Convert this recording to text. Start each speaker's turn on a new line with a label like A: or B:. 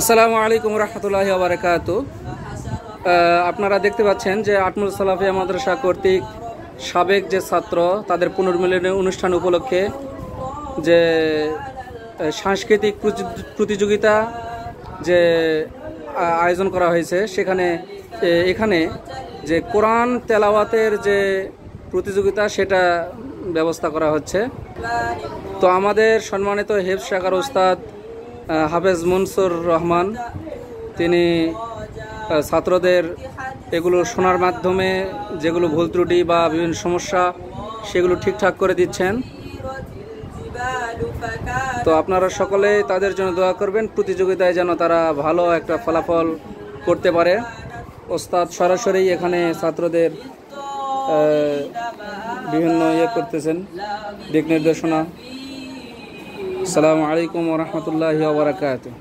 A: আসসালামু আলাইকুম রহমতুল্লাহি ওয়া বারাকাতুহু। আপনারা দেখতে পাচ্ছেন যে আটমুল সালাফিয়া মাদ্রাসা কর্তৃক সাবেক যে ছাত্র তাদের পুনর্মিলনের অনুষ্ঠান উপলক্ষে যে সাংস্কৃতিক প্রতিযোগিতা যে আয়োজন করা হয়েছে সেখানে এখানে যে কোরআন তেলাওয়াতের যে প্রতিযোগিতা সেটা ব্যবস্থা করা হচ্ছে। তো আমাদের সম্মানিত হেফজ শাখার ওস্তাদ হাফেজ মনসুর রহমান তিনি ছাত্রদের এগুলো শোনার মাধ্যমে যেগুলো ভুল ত্রুটি বা বিভিন্ন সমস্যা সেগুলো ঠিকঠাক করে দিচ্ছেন। তো আপনারা সকলেই তাদের জন্য দোয়া করবেন, প্রতিযোগিতায় যেন তারা ভালো একটা ফলাফল করতে পারে। ওস্তাদ সরাসরি এখানে ছাত্রদের বিভিন্ন করতেছেন, দিক নির্দেশনা। আসসালামু আলাইকুম ওয়া রাহমাতুল্লাহি ওয়া বারাকাতুহু।